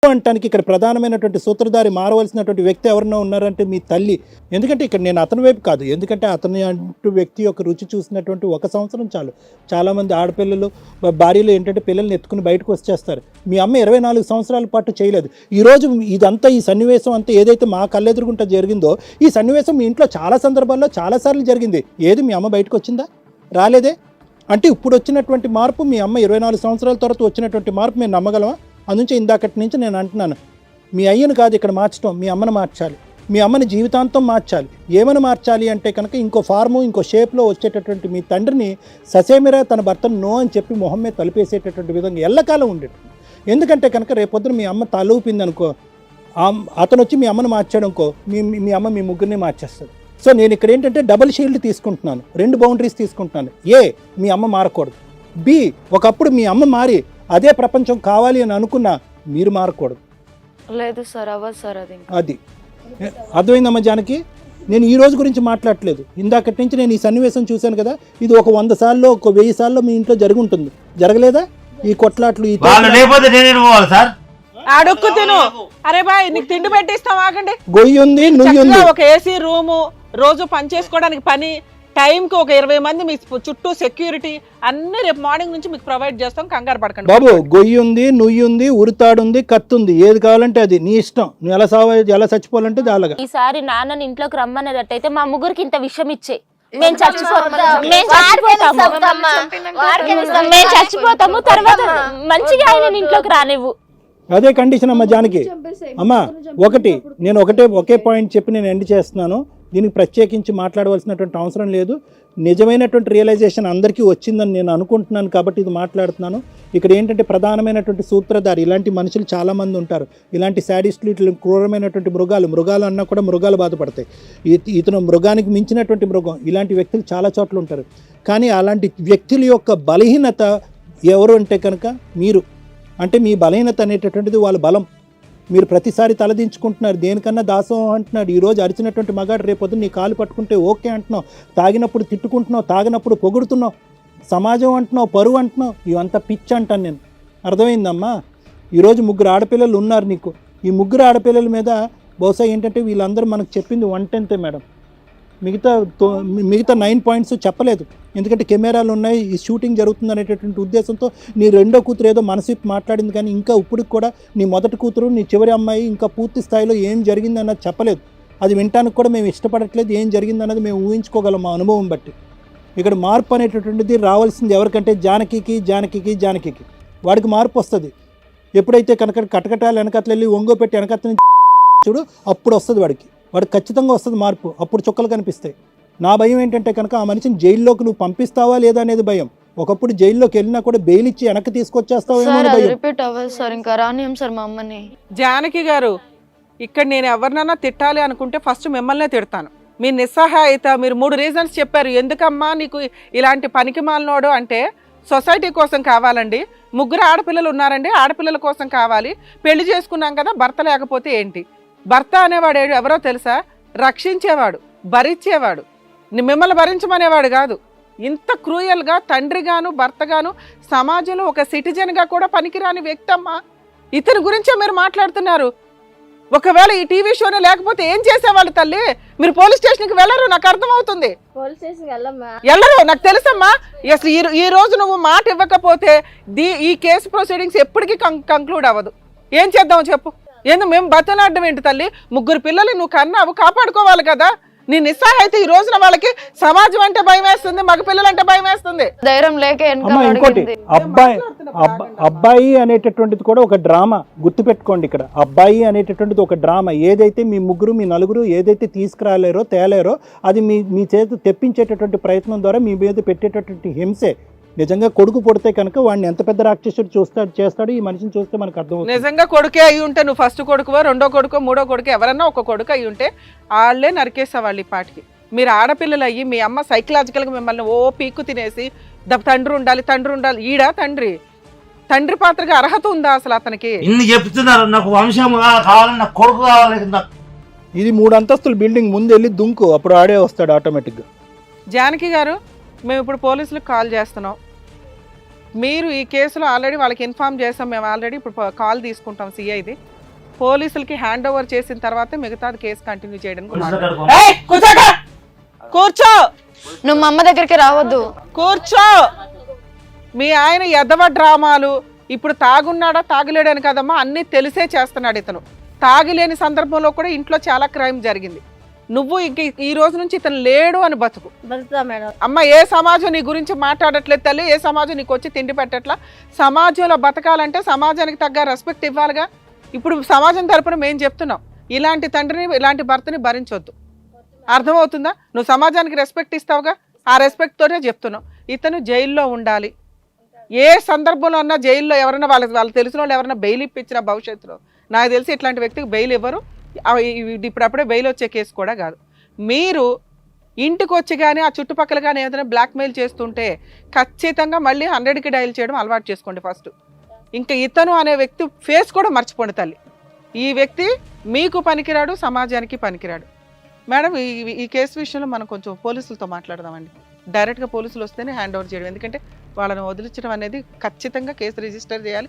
అంటానికి ఇక్కడ ప్రధానమైనటువంటి సూత్రధారి మారవలసినటువంటి వ్యక్తి ఎవరైనా ఉన్నారంటే మీ తల్లి. ఎందుకంటే ఇక్కడ నేను అతని వైపు కాదు, ఎందుకంటే అతని అంటూ వ్యక్తి యొక్క రుచి చూసినటువంటి 1 సంవత్సరం చాలు. చాలామంది ఆడపిల్లలు భార్యలు ఏంటంటే పిల్లల్ని ఎత్తుకుని బయటకు వచ్చేస్తారు. మీ అమ్మ 24 సంవత్సరాల పాటు చేయలేదు. ఈరోజు ఇదంతా ఈ సన్నివేశం అంతా ఏదైతే మా కళ్ళెదురుగుంటా జరిగిందో ఈ సన్నివేశం మీ ఇంట్లో చాలా సందర్భాల్లో చాలాసార్లు జరిగింది. ఏది మీ అమ్మ బయటకు వచ్చిందా? రాలేదే. అంటే ఇప్పుడు వచ్చినటువంటి మార్పు మీ అమ్మ 24 సంవత్సరాల తర్వాత వచ్చినటువంటి మార్పు మేము నమ్మగలమా? అందుకే ఇందాకటి నుంచి నేను అంటున్నాను, మీ అయ్యను కాదు ఇక్కడ మార్చడం, మీ అమ్మను మార్చాలి. మీ అమ్మని జీవితాంతం మార్చాలి. ఏమని మార్చాలి అంటే కనుక ఇంకో ఫార్ము ఇంకో షేప్లో వచ్చేటటువంటి మీ తండ్రిని ససేమిరా తన భర్తను నో అని చెప్పి మొహం మీద తలిపేసేటటువంటి విధంగా ఎల్లకాలం ఉండేది. ఎందుకంటే కనుక రేపొద్దున మీ అమ్మ తలూపింది అనుకో, అతను వచ్చి మీ అమ్మను మార్చాడు అనుకో, మీ అమ్మ మీ ముగ్గురిని మార్చేస్తుంది. సో నేను ఇక్కడ ఏంటంటే డబుల్ షీల్డ్ తీసుకుంటున్నాను, 2 బౌండరీస్ తీసుకుంటున్నాను. ఏ, మీ అమ్మ మారకూడదు. బి, ఒకప్పుడు మీ అమ్మ మారి అదే ప్రపంచం కావాలి అని అనుకున్నా మీరు మారకూడదు. లేదు సార్, అవ్వదు సార్. అది అర్థమైందమ్మా జానకి. నేను ఈ రోజు గురించి మాట్లాడట్లేదు, ఇందాకటి నుంచి నేను ఈ సన్నివేశం చూశాను కదా, ఇది ఒక 100 సార్లు ఒక 1000 సార్లు మీ ఇంట్లో జరిగి ఉంటుంది. జరగలేదా ఈ కొట్లాట్లు? ఈ అడుక్కు తిను. అరే బాయ్, నీకు తిండి పెట్టిస్తాం, ఆగండి. గొయ్యి ఉంది, నుయ్యి ఉంది, ఒక ఏసీ రూము, రోజు పని చేసుకోవడానికి పని, టైంకి ఒక 20 మంది మీ చుట్టూ సెక్యూరిటీ అన్ని రేపు మార్నింగ్ నుంచి మీకు ప్రొవైడ్ చేస్తాం. కంగారు పడకండి బాబు. గొయ్యి ఉంది, నుయ్యి ఉంది, ఉరితాడుంది, కత్తుంది, ఏది కావాలంటే అది నీ ఇష్టం. నువ్వు ఎలా చచ్చిపోవాలంటే అలాగా. ఈసారి నాన్నని ఇంట్లోకి రమ్మనేటట్టయితే మా ముగ్గురికి ఇంత విషయం ఇచ్చే మేము చచ్చిపోతాము. తర్వాత మంచిగా ఆయన ఇంట్లోకి రానివ్వు. అదే కండిషన్ అమ్మ జానకి. అమ్మా నేను ఒకే పాయింట్ చెప్పి నేను ఎండ్ చేస్తున్నాను. దీనికి ప్రత్యేకించి మాట్లాడవలసినటువంటి అవసరం లేదు. నిజమైనటువంటి రియలైజేషన్ అందరికీ వచ్చిందని నేను అనుకుంటున్నాను కాబట్టి ఇది మాట్లాడుతున్నాను. ఇక్కడ ఏంటంటే ప్రధానమైనటువంటి సూత్రధారి ఇలాంటి మనుషులు చాలామంది ఉంటారు. ఇలాంటి శాడిస్టులు, ఇట్లా క్రూరమైనటువంటి మృగాలు అన్నా కూడా మృగాలు బాధపడతాయి. ఇతను మృగానికి మించినటువంటి మృగం. ఇలాంటి వ్యక్తులు చాలా చోట్ల ఉంటారు. కానీ అలాంటి వ్యక్తుల యొక్క బలహీనత ఎవరు అంటే కనుక మీరు. అంటే మీ బలహీనత అనేటటువంటిది వాళ్ళ బలం. మీరు ప్రతిసారి తలదించుకుంటున్నారు, దేనికన్నా దాసోహం అంటున్నాడు. ఈరోజు అరిచినటువంటి మగాడు రేపొద్దు నీ కాలు పట్టుకుంటే ఓకే అంటున్నావు, తాగినప్పుడు తిట్టుకుంటున్నావు, తాగినప్పుడు పొగుడుతున్నావు, సమాజం అంటున్నావు, పరువు అంటున్నావు. ఇవంతా పిచ్చి అంటాను నేను. అర్థమైందమ్మా? ఈరోజు 3 ఆడపిల్లలు ఉన్నారు నీకు. ఈ 3 ఆడపిల్లల మీద బహుశా ఏంటంటే వీళ్ళందరూ మనకు చెప్పింది 1/10 మేడం. మిగతా 9 పాయింట్స్ చెప్పలేదు. ఎందుకంటే కెమెరాలు ఉన్నాయి, ఈ షూటింగ్ జరుగుతుంది అనేటటువంటి ఉద్దేశంతో నీ రెండో కూతురు ఏదో మనసు మాట్లాడింది. కానీ ఇంకా ఇప్పటికి కూడా నీ మొదటి కూతురు, నీ చివరి అమ్మాయి ఇంకా పూర్తి స్థాయిలో ఏం జరిగింది అన్నది చెప్పలేదు. అది వినటానికి కూడా మేము ఇష్టపడట్లేదు. ఏం జరిగింది అన్నది మేము ఊహించుకోగలం మా అనుభవం బట్టి. ఇక్కడ మార్పు అనేటటువంటిది రావాల్సింది ఎవరికంటే జానకి. వాడికి మార్పు వస్తుంది ఎప్పుడైతే కనుక కటకటాలు వెనకట్లు వెళ్ళి ఒంగోపెట్టి వెనకత్త చూడు, అప్పుడు వస్తుంది వాడికి ఖచ్చితంగా వస్తుంది మార్పు. అప్పుడు చుక్కలు కనిపిస్తాయి. నా భయం ఏంటంటే కనుక ఆ మనిషిని జైల్లోకి నువ్వు పంపిస్తావా లేదా అనేది భయం. ఒకప్పుడు జైల్లోకి వెళ్ళినా కూడా బెయిల్ ఇచ్చి వెనక్కి తీసుకొచ్చేస్తావేమో అని భయం. జానకి గారు, ఇక్కడ నేను ఎవరినైనా తిట్టాలి అనుకుంటే ఫస్ట్ మిమ్మల్నే తిడతాను. మీ నిస్సహాయత, మీరు 3 రీజన్స్ చెప్పారు. ఎందుకమ్మా నీకు ఇలాంటి పనికి మాలినోడు అంటే, సొసైటీ కోసం కావాలండి. 3 ఆడపిల్లలు ఉన్నారండి, ఆడపిల్లల కోసం కావాలి. పెళ్లి చేసుకున్నాం కదా, భర్త లేకపోతే ఏంటి? భర్త అనేవాడు ఎవరో తెలుసా? రక్షించేవాడు, భరించేవాడు, మిమ్మల్ని భరించమనేవాడు కాదు. ఇంత క్రూయల్గా తండ్రిగాను భర్తగాను సమాజంలో ఒక సిటిజన్గా కూడా పనికిరాని వ్యక్తి అమ్మా. ఇతని గురించే మీరు మాట్లాడుతున్నారు. ఒకవేళ ఈ టీవీ షోనే లేకపోతే ఏం చేసేవాళ్ళు తల్లి? మీరు పోలీస్ స్టేషన్కి వెళ్ళరు, నాకు అర్థమవుతుంది. వెళ్ళరు, నాకు తెలుసమ్మా. అసలు ఈ రోజు నువ్వు మాట ఇవ్వకపోతే ఈ కేసు ప్రొసీడింగ్స్ ఎప్పటికీ కంక్లూడ్ అవ్వదు. ఏం చేద్దాం చెప్పు? మేము బతనాడడం ఏంటి తల్లి? 3 పిల్లలు నువ్వు కన్నావు, కాపాడుకోవాలి కదా. నీ నిస్సహాయత ఈ రోజున వాళ్ళకి సమాజం అంటే భయం వేస్తుంది, మగ పిల్లలంటే భయం వేస్తుంది. ధైర్యం లేక ఇంకోటి అబ్బాయి అనేటటువంటిది కూడా ఒక డ్రామా. గుర్తుపెట్టుకోండి, ఇక్కడ అబ్బాయి అనేటటువంటిది ఒక డ్రామా. ఏదైతే మీ 3 మీ 4 ఏదైతే తేలేరో అది మీ చేతి తెప్పించేటటువంటి ప్రయత్నం ద్వారా మీ మీద పెట్టేటటువంటి హింసే. నిజంగా కొడుకు పుడితే కనుక వాడిని ఎంత పెద్ద రాక్షసుడు చేస్తాడు ఈ మనిషిని చూస్తే మనకు అర్థం. నిజంగా కొడుకే అయి ఉంటే, నువ్వు ఫస్ట్ కొడుకువో, రెండో కొడుకో, మూడో కొడుకు, ఎవరన్నా ఒక కొడుకు అయి ఉంటే వాళ్ళే నరికేసేవాళ్ళు ఈ పాటికి. మీరు ఆడపిల్లలు అయ్యి మీ అమ్మ సైకలాజికల్గా మిమ్మల్ని పీక్కు తినేసి తండ్రి ఉండాలి. ఈడ తండ్రి పాత్రగా అర్హత ఉందా అసలు అతనికి? ఇన్ని చెప్తున్నారు, నాకు వంశం కావాలి, నాకు కొడుకు కావాలి. ఇది 3 అంతస్తుల బిల్డింగ్, ముందు వెళ్ళి దుంకు, అప్పుడు ఆడే వస్తాడు ఆటోమేటిక్గా. జానకి గారు, మేము ఇప్పుడు పోలీసులకు కాల్ చేస్తున్నాం. మీరు ఈ కేసులో ఆల్రెడీ వాళ్ళకి ఇన్ఫార్మ్ చేస్తాం. మేము ఆల్రెడీ ఇప్పుడు కాల్ తీసుకుంటాం సిఐది. పోలీసులకి హ్యాండ్ ఓవర్ చేసిన తర్వాత మిగతాది కేసు కంటిన్యూ చేయడానికి పోలీసుల మాట్లాడు. కాడికి ఏయ్, కూర్చోక! కూర్చో నువ్వు మా అమ్మ దగ్గరికి రావద్దు. కూర్చో. మీ ఆయన ఎదవ డ్రామాలు ఇప్పుడు తాగున్నాడా తాగలేడని కదమ్మా, అన్నీ తెలిసే చేస్తున్నాడు ఇతను. తాగిలేని సందర్భంలో కూడా ఇంట్లో చాలా క్రైమ్ జరిగింది. నువ్వు ఇంక ఈ రోజు నుంచి ఇతను లేడు అని బతుకు. అమ్మ, ఏ సమాజం నీ గురించి మాట్లాడట్లేదు తల్లి, ఏ సమాజం నీకు వచ్చి తిండి పెట్టట్లా. సమాజంలో బతకాలంటే సమాజానికి తగ్గ రెస్పెక్ట్ ఇవ్వాలిగా. ఇప్పుడు సమాజం తరపున మేము చెప్తున్నాం, ఇలాంటి తండ్రిని ఇలాంటి భర్తని భరించొద్దు. అర్థమవుతుందా? నువ్వు సమాజానికి రెస్పెక్ట్ ఇస్తావుగా, ఆ రెస్పెక్ట్ తోనే చెప్తున్నావు. ఇతను జైల్లో ఉండాలి. ఏ సందర్భంలో అన్నా జైల్లో ఎవరైనా వాళ్ళు తెలిసిన వాళ్ళు ఎవరైనా బెయిల్ ఇప్పించిన భవిష్యత్తులో, నాకు తెలిసి ఇట్లాంటి వ్యక్తికి బెయిల్ ఇవ్వరు. ఇప్పుడప్పుడే బెయిల్ వచ్చే కేసు కూడా కాదు. మీరు ఇంటికి వచ్చి కానీ ఆ చుట్టుపక్కల కానీ ఏదైనా బ్లాక్మెయిల్ చేస్తుంటే ఖచ్చితంగా మళ్ళీ 100కి డయల్ చేయడం అలవాటు చేసుకోండి ఫస్ట్. ఇంకా ఇతను అనే వ్యక్తి ఫేస్ కూడా మర్చిపోండి తల్లి. ఈ వ్యక్తి మీకు పనికిరాడు, సమాజానికి పనికిరాడు. మేడం, ఈ కేసు విషయంలో మనం కొంచెం పోలీసులతో మాట్లాడదామండి. డైరెక్ట్గా పోలీసులు వస్తేనే హ్యాండ్ ఓవర్ చేయడం, ఎందుకంటే వాళ్ళని వదిలించడం అనేది ఖచ్చితంగా కేసు రిజిస్టర్ చేయాలి.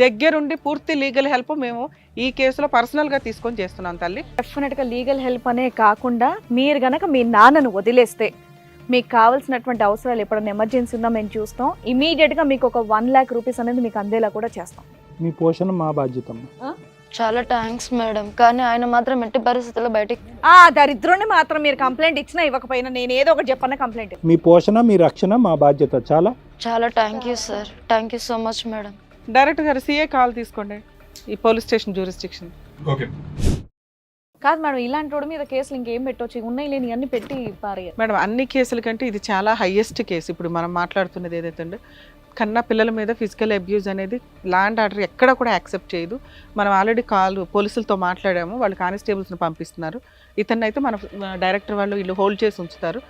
దగ్గరుండి పూర్తి లీగల్ హెల్ప్ మేము ఈ కేసులో పర్సనల్గా తీసుకొని చేస్తున్నాం తల్లి. డెఫినెట్గా లీగల్ హెల్ప్ అనే కాకుండా మీరు గనక మీ నాన్నను వదిలేస్తే మీకు కావాల్సినటువంటి అవసరాలు ఎప్పుడైనా ఎమర్జెన్సీ ఉన్నా మేము చూస్తాం. ఇమీడియట్గా మీకు ఒక 1 lakh రూపీస్ అనేది మీకు అందేలా కూడా చేస్తాం. మీ పోషణ మా బాధ్యత. చాలా థ్యాంక్స్ మేడం, కానీ ఆయన మాత్రం ఎట్టి పరిస్థితుల్లో బయటికి. ఆ దరిద్రుని మాత్రం మీరు కంప్లైంట్ ఇచ్చినా ఇవ్వకపోయినా నేను ఏదో ఒకటి చెప్పన్నా కంప్లైంట్. మీ పోషణ మీ రక్షణ మా బాధ్యత. చాలా చాలా thank you sir, thank you so much madam. Direct గారు సిఏ కాల్ తీసుకోండి, ఈ పోలీస్ స్టేషన్ జ్యూరిస్డిక్షన్. ఓకే కాదు మేడం, ఇలాంటి రోడ్డు మీద కేసులు ఇంకేం పెట్టవచ్చు, ఉన్నాయి లేని అన్ని పెట్టి పారేయాలి మేడం, అన్ని కేసుల కంటే ఇది చాలా హైయెస్ట్ కేసు. ఇప్పుడు మనం మాట్లాడుతున్నది ఏదైతే ఉందో, కన్నా పిల్లల మీద ఫిజికల్ అబ్యూజ్ అనేది ల్యాండ్ ఆర్డర్ ఎక్కడ కూడా యాక్సెప్ట్ చేయదు. మనం ఆల్రెడీ పోలీసులతో మాట్లాడాము, వాళ్ళు కానిస్టేబుల్స్ని పంపిస్తున్నారు. ఇతన్ని అయితే మన డైరెక్టర్ వాళ్ళు వీళ్ళు హోల్డ్ చేసి ఉంచుతారు.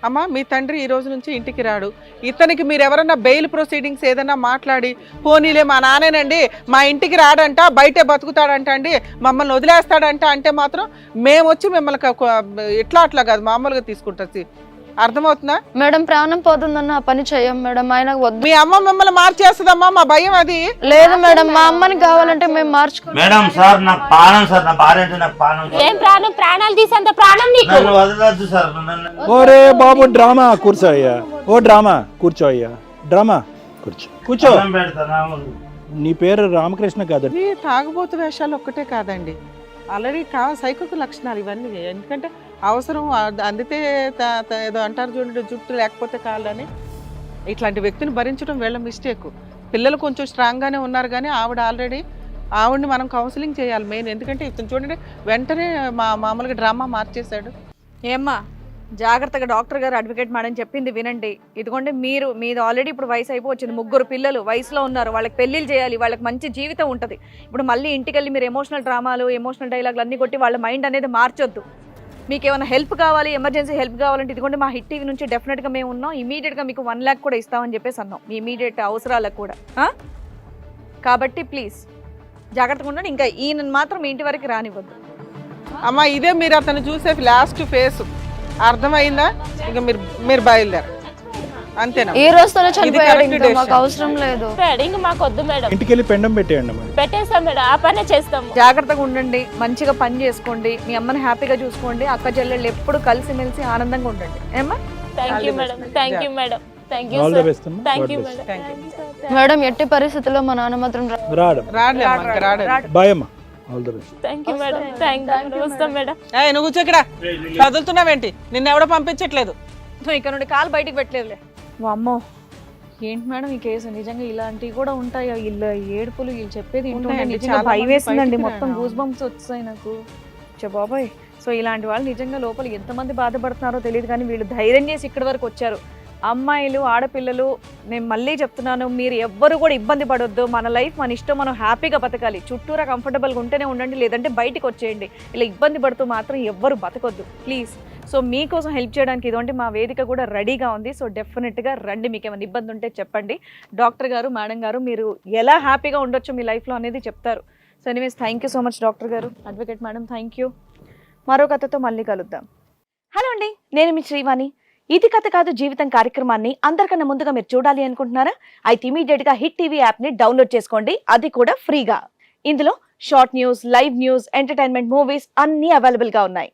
అమ్మ, మీ తండ్రి ఈ రోజు నుంచి ఇంటికి రాడు. ఇతనికి మీరు ఎవరన్నా బెయిల్ ప్రొసీడింగ్స్ ఏదన్నా మాట్లాడి, పోనీలే మా నానేనండి మా ఇంటికి రాడంట, బయటే బతుకుతాడంట అండి, మమ్మల్ని వదిలేస్తాడంట అంటే మాత్రం మేము వచ్చి మిమ్మల్ని ఇట్లా అట్లా కాదు మామూలుగా తీసుకుంటుంది. అర్థమవుతుందా మేడం? ప్రాణం పోతుందన్న ఆ పని చెయ్యం మేడం, ఆయనకు వద్దు. మీ అమ్మ మిమ్మల్ని మార్చేస్తుందమ్మా, మా భయం అది. లేదు మేడం, మా అమ్మని కావాలంటే మేము మార్చుకో. మేడం సార్, నాకు ప్రాణం సార్, నా భార్య అంటే నాకు ప్రాణం. ఏం ప్రాణం? ప్రాణాలు తీసేంత ప్రాణం నీకు? నన్ను వదలొద్దు సార్. ఓరే బాబు, డ్రామా కూర్చో అయ్యా. ఓ డ్రామా కూర్చో అయ్యా, డ్రామా కూర్చో. నీ పేరు రామకృష్ణ కాదు. ఈ తాగుబోతు వేషాలు ఒక్కటే కాదండి, ఆల్రెడీ సైకోకు లక్షణాలు ఇవన్నీ. ఎందుకంటే అవసరం అందితే ఏదో అంటారు చూడండి, జుట్టు లేకపోతే కాళ్ళని. ఇట్లాంటి వ్యక్తిని భరించడం వీళ్ళ మిస్టేక్. పిల్లలు కొంచెం స్ట్రాంగ్గానే ఉన్నారు, కానీ ఆవిడని మనం కౌన్సిలింగ్ చేయాలి మెయిన్. ఎందుకంటే ఇతను చూడండి వెంటనే మామూలుగా డ్రామా మార్చేశాడు. ఏమ్మా, జాగ్రత్తగా డాక్టర్ గారు అడ్వకేట్ మేడం చెప్పింది వినండి. ఇదిగోండి, మీది ఆల్రెడీ ఇప్పుడు వయసు అయిపోవచ్చింది, 3 పిల్లలు వయసులో ఉన్నారు, వాళ్ళకి పెళ్లిళ్ళు చేయాలి, వాళ్ళకి మంచి జీవితం ఉంటుంది. ఇప్పుడు మళ్ళీ ఇంటికి వెళ్ళి మీరు ఎమోషనల్ డ్రామాలు, ఎమోషనల్ డైలాగులు అన్నీ కొట్టి వాళ్ళ మైండ్ అనేది మార్చొద్దు. మీకు ఏమైనా హెల్ప్ కావాలి, ఎమర్జెన్సీ హెల్ప్ కావాలంటే ఇదిగోండి మా హిట్ టీవీ నుంచి డెఫినెట్గా మేము ఉన్నాం. ఇమీడియట్గా మీకు 1 lakh కూడా ఇస్తామని చెప్పేసి అన్నాం, మీ ఇమీడియట్ అవసరాలకు కూడా. కాబట్టి ప్లీజ్ జాగ్రత్తగా ఉండండి. ఇంకా ఈయన మాత్రం మీ ఇంటి వరకు రానివ్వద్దు. అమ్మ, ఇదే మీరు అతను చూసే లాస్ట్ ఫేస్. అర్థమైందా? ఇక మీరు బయలుదేరు అంతేనా? ఈ రోజుతోనే చనిపోయాడు, ఇంకా మాకు అవసరం లేదు. ఇంకా మాకు వద్దు మేడం, ఇంటికి వెళ్ళి పెండం పెట్టేయండి మరి. పెట్టేస్తాం మేడం, ఆ పనే చేస్తాము. జాగ్రత్తగా ఉండండి, మంచిగా పని చేసుకోండి, మీ అమ్మని హ్యాపీగా చూసుకోండి, అక్క చెల్లెళ్ళు ఎప్పుడు కలిసిమెలిసి ఆనందంగా ఉండండి. ఏమ్మా? Thank you madam, thank you madam, thank you all the sir, best అమ్మా. Thank you God bless. Madam. Madam, ఎట్టి పరిస్థితుల్లో మా నాన్న మాత్రం రాడు. రాడు. బాయ్ అమ్మా, all the best. Thank you madam, thank you. వస్తాం మేడం. నువ్వు కూర్చో ఇక్కడ, కదులుతున్నావేంటి? నిన్ను ఎవడో పంపించట్లేదు. నువ్వు ఇక్కడ నుండి కాలు బయటికి పెట్టలేదులే. అమ్మో, ఏంటి మేడం ఈ కేసు? నిజంగా ఇలాంటివి కూడా ఉంటాయి. వీళ్ళు ఏడుపులు, వీళ్ళు చెప్పేది ఉంటాయండి, నిజంగా చాలా భయం మంది వేసిందండి, బయటికి మొత్తం రారు. గూస్ బంప్స్ వచ్చాయి నాకు. బాబాయ్, సో ఇలాంటి వాళ్ళు నిజంగా లోపల ఎంతమంది బాధపడుతున్నారో తెలియదు, కానీ వీళ్ళు ధైర్యం చేసి ఇక్కడి వరకు వచ్చారు. అమ్మాయిలు, ఆడపిల్లలు, నేను మళ్ళీ చెప్తున్నాను, మీరు ఎవ్వరు కూడా ఇబ్బంది పడొద్దు. మన లైఫ్ మన ఇష్టం, మనం హ్యాపీగా బతకాలి. చుట్టూరా కంఫర్టబుల్గా ఉంటేనే ఉండండి, లేదంటే బయటికి వచ్చేయండి. ఇలా ఇబ్బంది పడుతూ మాత్రం ఎవ్వరు బతకొద్దు ప్లీజ్. సో మీకోసం హెల్ప్ చేయడానికి ఇటువంటి మా వేదిక కూడా రెడీగా ఉంది. సో డెఫినెట్గా రండి, మీకు ఏమైనా ఇబ్బంది ఉంటే చెప్పండి. డాక్టర్ గారు, మేడం గారు, మీరు ఎలా హ్యాపీగా ఉండొచ్చు మీ లైఫ్లో అనేది చెప్తారు. So anyways, thank you so much doctor గారు, అడ్వకేట్ మేడం, థ్యాంక్ యూ. మరో కథతో మళ్ళీ కలుద్దాం. హలో అండి, నేను మీ శ్రీవాణి. ఇది కథ కాదు జీవితం కార్యక్రమాన్ని అందరికన్నా ముందుగా మీరు చూడాలి అనుకుంటున్నారా? అయితే ఇమీడియట్గా హిట్ టీవీ యాప్ని డౌన్లోడ్ చేసుకోండి, అది కూడా ఫ్రీగా. ఇందులో short news, live news, entertainment, movies అన్నీ అవైలబుల్ గా ఉన్నాయి.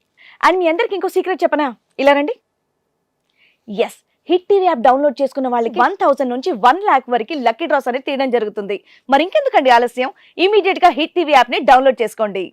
అండ్ మీ అందరికి ఇంకో సీక్రెట్ చెప్పనా? ఇలా రండి. Yes, hit TV app download చేసుకున్న వాళ్ళకి 1000 నుంచి 1 lakh వరకు లక్కీ డ్రాస్ అనేది తీయడం జరుగుతుంది. మరి ఇంకెందుకండి ఆలస్యం, ఇమీడియట్ గా హిట్ టీవీ యాప్ ని డౌన్లోడ్ చేసుకోండి.